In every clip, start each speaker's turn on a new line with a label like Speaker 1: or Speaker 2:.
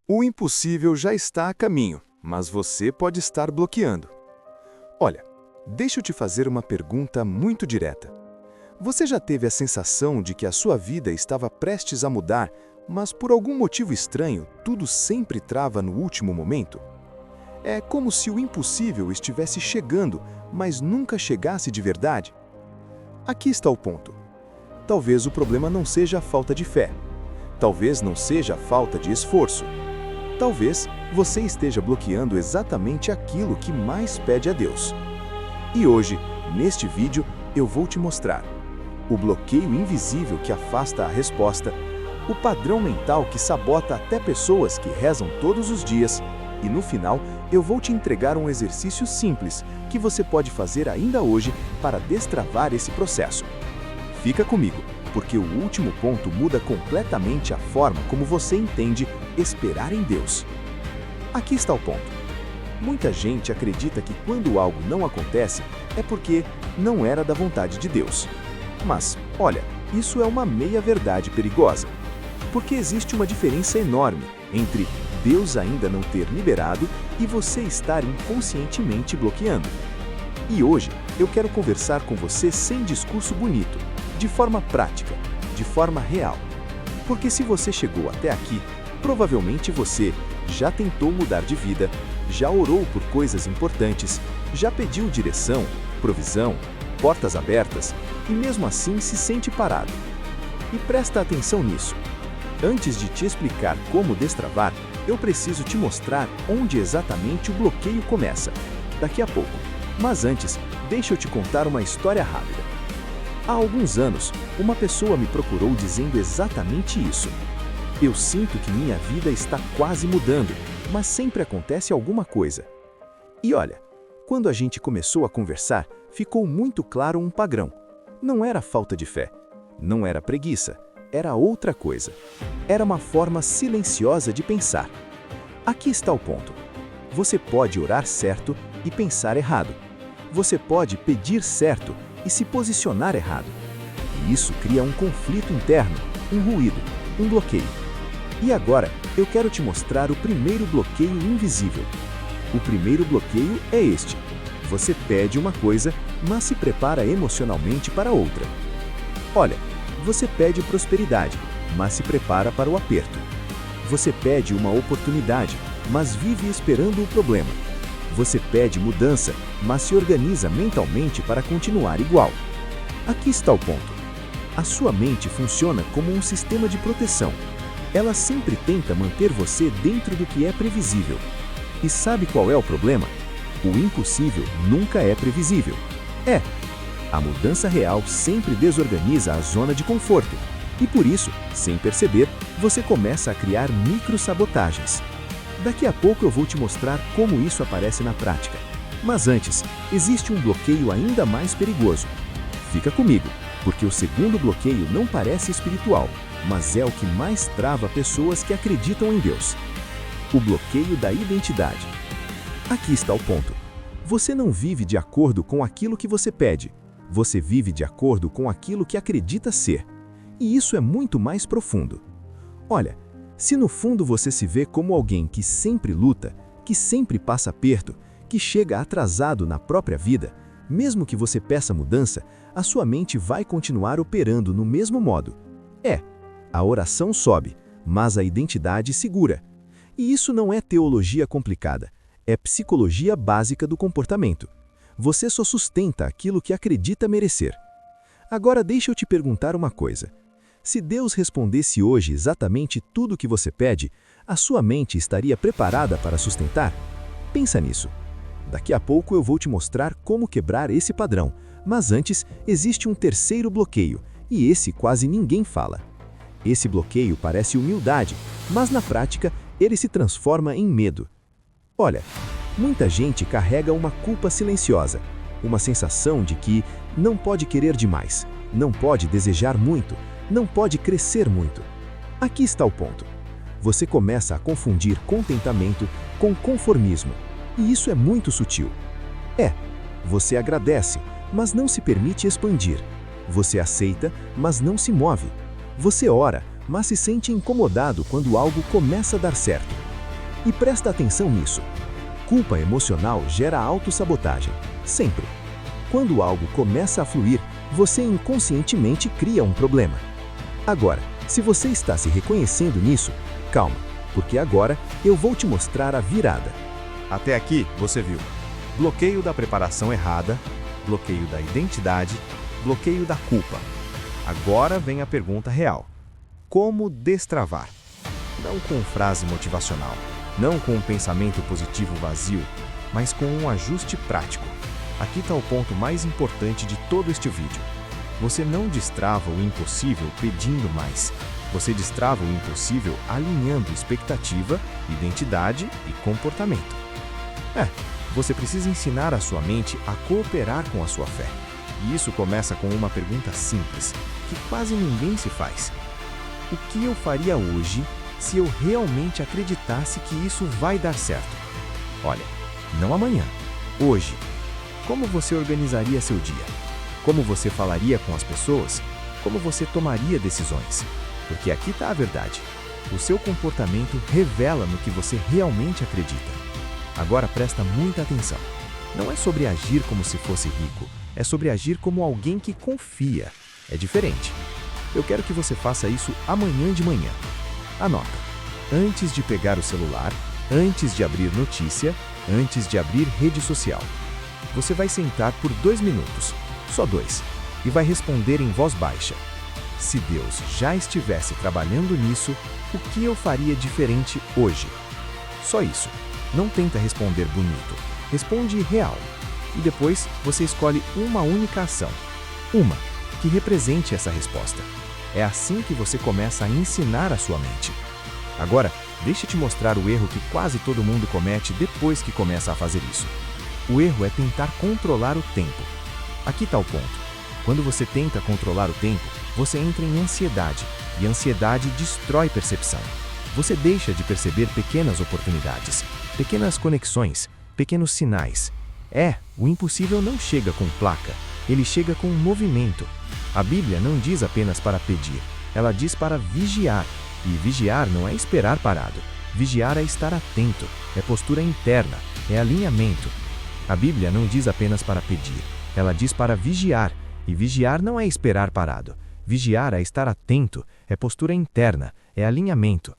Speaker 1: O impossível já está a caminho, mas você pode estar bloqueando. Olha, deixa eu te fazer uma pergunta muito direta. Você já teve a sensação de que a sua vida estava prestes a mudar, mas por algum motivo estranho, tudo sempre trava no último momento? É como se o impossível estivesse chegando, mas nunca chegasse de verdade? Aqui está o ponto. Talvez o problema não seja a falta de fé. Talvez não seja a falta de esforço. Talvez você esteja bloqueando exatamente aquilo que mais pede a Deus. E hoje, neste vídeo, eu vou te mostrar o bloqueio invisível que afasta a resposta, o padrão mental que sabota até pessoas que rezam todos os dias, e no final, eu vou te entregar um exercício simples que você pode fazer ainda hoje para destravar esse processo. Fica comigo, porque o último ponto muda completamente a forma como você entende esperar em Deus. Aqui está o ponto. Muita gente acredita que quando algo não acontece é porque não era da vontade de Deus. Mas, olha, isso é uma meia-verdade perigosa. Porque existe uma diferença enorme entre Deus ainda não ter liberado e você estar inconscientemente bloqueando. E hoje eu quero conversar com você sem discurso bonito, de forma prática, de forma real. Porque se você chegou até aqui, provavelmente você já tentou mudar de vida, já orou por coisas importantes, já pediu direção, provisão, portas abertas e mesmo assim se sente parado. E presta atenção nisso. Antes de te explicar como destravar, eu preciso te mostrar onde exatamente o bloqueio começa, daqui a pouco. Mas antes, deixa eu te contar uma história rápida. Há alguns anos, uma pessoa me procurou dizendo exatamente isso. Eu sinto que minha vida está quase mudando, mas sempre acontece alguma coisa. E olha, quando a gente começou a conversar, ficou muito claro um padrão. Não era falta de fé, não era preguiça, era outra coisa. Era uma forma silenciosa de pensar. Aqui está o ponto. Você pode orar certo e pensar errado. Você pode pedir certo e se posicionar errado. E isso cria um conflito interno, um ruído, um bloqueio. E agora, eu quero te mostrar o primeiro bloqueio invisível. O primeiro bloqueio é este. Você pede uma coisa, mas se prepara emocionalmente para outra. Olha, você pede prosperidade, mas se prepara para o aperto. Você pede uma oportunidade, mas vive esperando o problema. Você pede mudança, mas se organiza mentalmente para continuar igual. Aqui está o ponto. A sua mente funciona como um sistema de proteção. Ela sempre tenta manter você dentro do que é previsível. E sabe qual é o problema? O impossível nunca é previsível. A mudança real sempre desorganiza a zona de conforto. E por isso, sem perceber, você começa a criar micro-sabotagens. Daqui a pouco eu vou te mostrar como isso aparece na prática. Mas antes, existe um bloqueio ainda mais perigoso. Fica comigo, porque o segundo bloqueio não parece espiritual, mas é o que mais trava pessoas que acreditam em Deus. O bloqueio da identidade. Aqui está o ponto. Você não vive de acordo com aquilo que você pede. Você vive de acordo com aquilo que acredita ser. E isso é muito mais profundo. Olha, se no fundo você se vê como alguém que sempre luta, que sempre passa aperto, que chega atrasado na própria vida, mesmo que você peça mudança, a sua mente vai continuar operando no mesmo modo. A oração sobe, mas a identidade segura. E isso não é teologia complicada, é psicologia básica do comportamento. Você só sustenta aquilo que acredita merecer. Agora deixa eu te perguntar uma coisa. Se Deus respondesse hoje exatamente tudo o que você pede, a sua mente estaria preparada para sustentar? Pensa nisso. Daqui a pouco eu vou te mostrar como quebrar esse padrão, mas antes existe um terceiro bloqueio, e esse quase ninguém fala. Esse bloqueio parece humildade, mas na prática ele se transforma em medo. Olha, muita gente carrega uma culpa silenciosa, uma sensação de que não pode querer demais, não pode desejar muito, não pode crescer muito. Aqui está o ponto. Você começa a confundir contentamento com conformismo, e isso é muito sutil. Você agradece, mas não se permite expandir. Você aceita, mas não se move. Você ora, mas se sente incomodado quando algo começa a dar certo.
Speaker 2: E presta atenção nisso. Culpa emocional gera autossabotagem, sempre. Quando algo começa a fluir, você inconscientemente cria um problema. Agora, se você está se reconhecendo nisso, calma, porque agora eu vou te mostrar a virada.
Speaker 3: Até aqui, você viu bloqueio da preparação errada, bloqueio da identidade, bloqueio da culpa. Agora vem a pergunta real. Como destravar? Não com frase motivacional, não com um pensamento positivo vazio, mas com um ajuste prático. Aqui está o ponto mais importante de todo este vídeo. Você não destrava o impossível pedindo mais. Você destrava o impossível alinhando expectativa, identidade e comportamento. Você precisa ensinar a sua mente a cooperar com a sua fé. E isso começa com uma pergunta simples, que quase ninguém se faz. O que eu faria hoje se eu realmente acreditasse que isso vai dar certo? Olha, não amanhã, hoje. Como você organizaria seu dia? Como você falaria com as pessoas? Como você tomaria decisões? Porque aqui está a verdade. O seu comportamento revela no que você realmente acredita. Agora presta muita atenção. Não é sobre agir como se fosse rico, é sobre agir como alguém que confia. É diferente. Eu quero que você faça isso amanhã de manhã. Anota. Antes de pegar o celular, antes de abrir notícia, antes de abrir rede social. Você vai sentar por 2 minutos, só 2, e vai responder em voz baixa. Se Deus já estivesse trabalhando nisso, o que eu faria diferente hoje? Só isso. Não tenta responder bonito. Responde real. E depois você escolhe uma única ação. Uma que represente essa resposta. É assim que você começa a ensinar a sua mente. Agora, deixa eu te mostrar o erro que quase todo mundo comete depois que começa a fazer isso. O erro é tentar controlar o tempo. Aqui está o ponto. Quando você tenta controlar o tempo, você entra em ansiedade, e ansiedade destrói percepção. Você deixa de perceber pequenas oportunidades, pequenas conexões, pequenos sinais. O impossível não chega com placa, ele chega com movimento. A Bíblia não diz apenas para pedir, ela diz para vigiar. E vigiar não é esperar parado. Vigiar é estar atento, é postura interna, é alinhamento. A Bíblia não diz apenas para pedir, ela diz para vigiar. E vigiar não é esperar parado. Vigiar é estar atento, é postura interna, é alinhamento.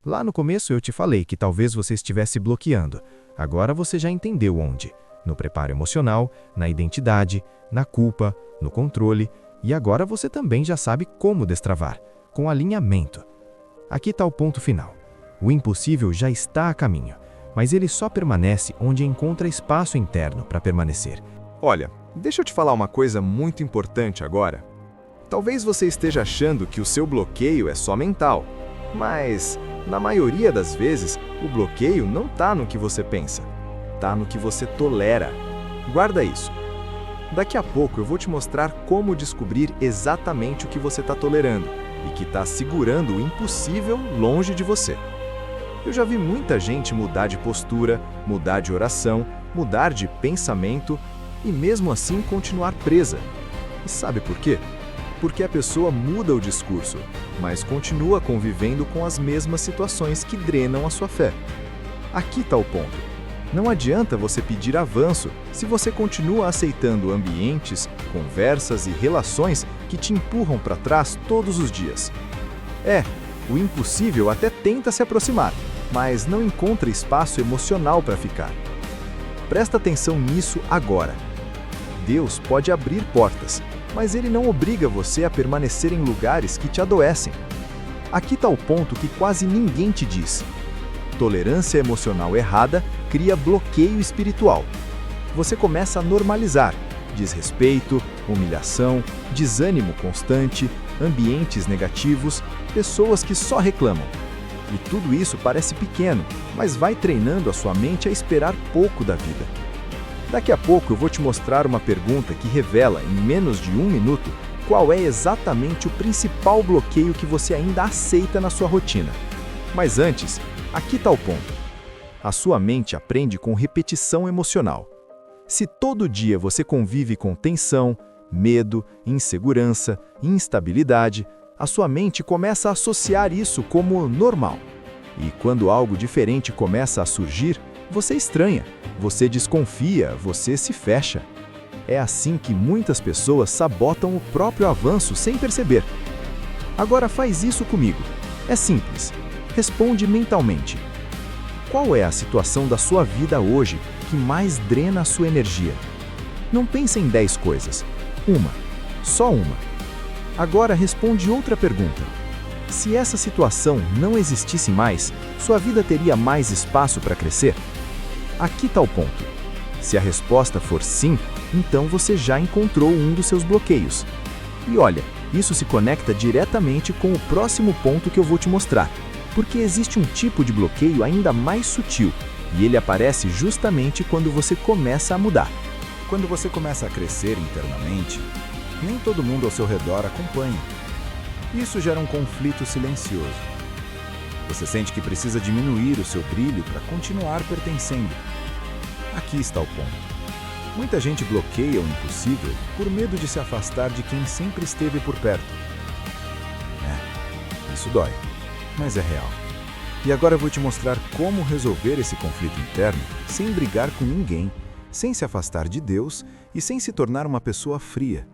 Speaker 3: Lá no começo eu te falei que talvez você estivesse bloqueando. Agora você já entendeu onde. No preparo emocional, na identidade, na culpa, no controle. E agora você também já sabe como destravar, com alinhamento. Aqui está o ponto final. O impossível já está a caminho, mas ele só permanece onde encontra espaço interno para permanecer.
Speaker 1: Olha, deixa eu te falar uma coisa muito importante agora. Talvez você esteja achando que o seu bloqueio é só mental, mas, na maioria das vezes, o bloqueio não está no que você pensa, está no que você tolera. Guarda isso. Daqui a pouco eu vou te mostrar como descobrir exatamente o que você está tolerando e que está segurando o impossível longe de você. Eu já vi muita gente mudar de postura, mudar de oração, mudar de pensamento e mesmo assim continuar presa. E sabe por quê? Porque a pessoa muda o discurso, mas continua convivendo com as mesmas situações que drenam a sua fé. Aqui está o ponto. Não adianta você pedir avanço se você continua aceitando ambientes, conversas e relações que te empurram para trás todos os dias. O impossível até tenta se aproximar, mas não encontra espaço emocional para ficar. Presta atenção nisso agora. Deus pode abrir portas, mas Ele não obriga você a permanecer em lugares que te adoecem. Aqui está o ponto que quase ninguém te diz. Tolerância emocional errada cria bloqueio espiritual. Você começa a normalizar desrespeito, humilhação, desânimo constante, ambientes negativos, pessoas que só reclamam. E tudo isso parece pequeno, mas vai treinando a sua mente a esperar pouco da vida. Daqui a pouco eu vou te mostrar uma pergunta que revela, em menos de 1 minuto, qual é exatamente o principal bloqueio que você ainda aceita na sua rotina. Mas antes, aqui está o ponto. A sua mente aprende com repetição emocional. Se todo dia você convive com tensão, medo, insegurança, instabilidade, a sua mente começa a associar isso como normal.
Speaker 2: E quando algo diferente começa a surgir, você estranha, você desconfia, você se fecha. É assim que muitas pessoas sabotam o próprio avanço sem perceber. Agora faz isso comigo. É simples. Responde mentalmente. Qual é a situação da sua vida hoje que mais drena a sua energia? Não pense em 10 coisas. Uma. Só uma. Agora responde outra pergunta. Se essa situação não existisse mais, sua vida teria mais espaço para crescer? Aqui está o ponto. Se a resposta for sim, então você já encontrou um dos seus bloqueios. E olha, isso se conecta diretamente com o próximo ponto que eu vou te mostrar, porque existe um tipo de bloqueio ainda mais sutil, e ele aparece justamente quando você começa a mudar.
Speaker 1: Quando você começa a crescer internamente, nem todo mundo ao seu redor acompanha. Isso gera um conflito silencioso. Você sente que precisa diminuir o seu brilho para continuar pertencendo. Aqui está o ponto. Muita gente bloqueia o impossível por medo de se afastar de quem sempre esteve por perto. Isso dói, mas é real. E agora eu vou te mostrar como resolver esse conflito interno sem brigar com ninguém, sem se afastar de Deus e sem se tornar uma pessoa fria.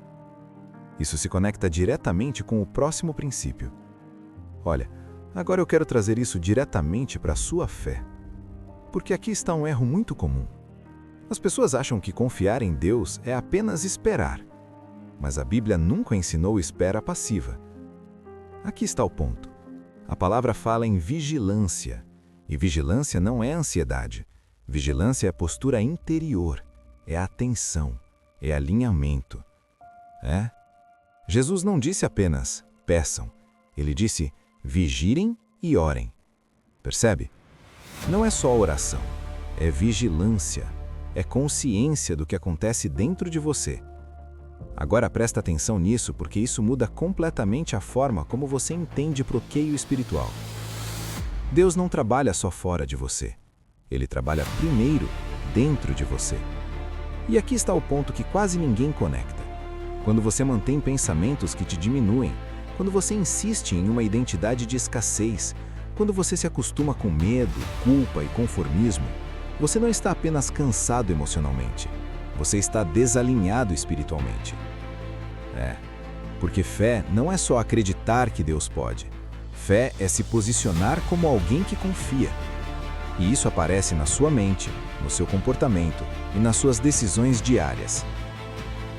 Speaker 1: Isso se conecta diretamente com o próximo princípio. Olha, agora eu quero trazer isso diretamente para a sua fé. Porque aqui está um erro muito comum. As pessoas acham que confiar em Deus é apenas esperar. Mas a Bíblia nunca ensinou espera passiva. Aqui está o ponto. A palavra fala em vigilância. E vigilância não é ansiedade. Vigilância é postura interior, é atenção, é alinhamento. Jesus não disse apenas peçam. Ele disse vigirem e orem. Percebe? Não é só oração, é vigilância. É consciência do que acontece dentro de você. Agora presta atenção nisso, porque isso muda completamente a forma como você entende bloqueio espiritual. Deus não trabalha só fora de você. Ele trabalha primeiro dentro de você. E aqui está o ponto que quase ninguém conecta. Quando você mantém pensamentos que te diminuem, quando você insiste em uma identidade de escassez, quando você se acostuma com medo, culpa e conformismo, você não está apenas cansado emocionalmente, você está desalinhado espiritualmente. Porque fé não é só acreditar que Deus pode. Fé é se posicionar como alguém que confia. E isso aparece na sua mente, no seu comportamento e nas suas decisões diárias.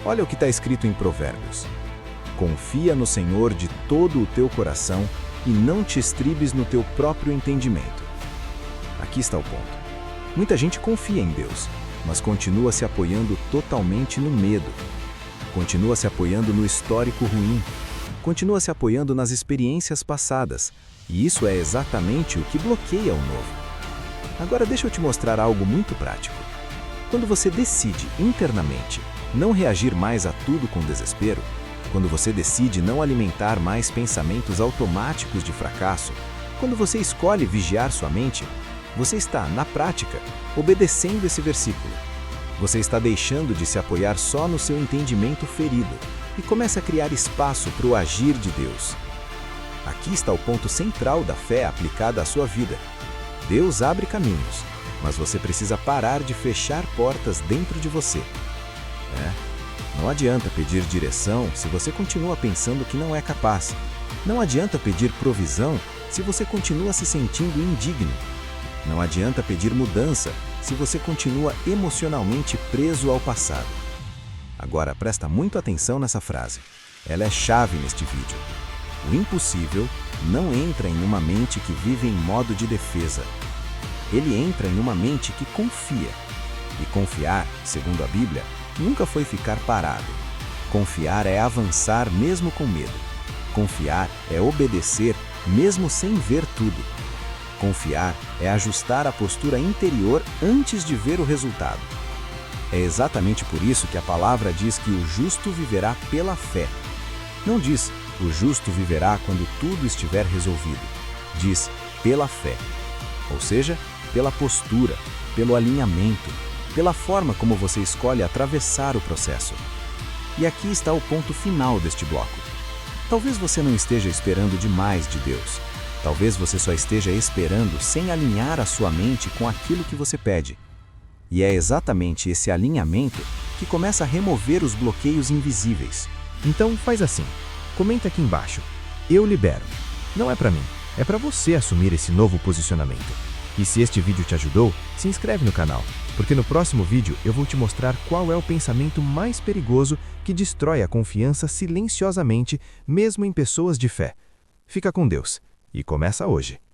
Speaker 1: Olha o que está escrito em Provérbios. Confia no Senhor de todo o teu coração e não te estribes no teu próprio entendimento. Aqui está o ponto. Muita gente confia em Deus, mas continua se apoiando totalmente no medo. Continua se apoiando no histórico ruim. Continua se apoiando nas experiências passadas. E isso é exatamente o que bloqueia o novo. Agora deixa eu te mostrar algo muito prático. Quando você decide internamente não reagir mais a tudo com desespero, quando você decide não alimentar mais pensamentos automáticos de fracasso, quando você escolhe vigiar sua mente, você está, na prática, obedecendo esse versículo. Você está deixando de se apoiar só no seu entendimento ferido e começa a criar espaço para o agir de Deus. Aqui está o ponto central da fé aplicada à sua vida. Deus abre caminhos, mas você precisa parar de fechar portas dentro de você. Não adianta pedir direção se você continua pensando que não é capaz. Não adianta pedir provisão se você continua se sentindo indigno. Não adianta pedir mudança se você continua emocionalmente preso ao passado. Agora presta muito atenção nessa frase. Ela é chave neste vídeo. O impossível não entra em uma mente que vive em modo de defesa. Ele entra em uma mente que confia. E confiar, segundo a Bíblia, nunca foi ficar parado. Confiar é avançar mesmo com medo. Confiar é obedecer mesmo sem ver tudo. Confiar é ajustar a postura interior antes de ver o resultado. É exatamente por isso que a palavra diz que o justo viverá pela fé. Não diz, o justo viverá quando tudo estiver resolvido. Diz, pela fé. Ou seja, pela postura, pelo alinhamento, pela forma como você escolhe atravessar o processo. E aqui está o ponto final deste bloco. Talvez você não esteja esperando demais de Deus.
Speaker 2: Talvez você só esteja esperando sem alinhar a sua mente com aquilo que você pede. E é exatamente esse alinhamento que começa a remover os bloqueios invisíveis.
Speaker 3: Então faz assim, comenta aqui embaixo. Eu libero. Não é para mim, é para você assumir esse novo posicionamento. E se este vídeo te ajudou, se inscreve no canal, porque no próximo vídeo eu vou te mostrar qual é o pensamento mais perigoso que destrói a confiança silenciosamente, mesmo em pessoas de fé. Fica com Deus e começa hoje.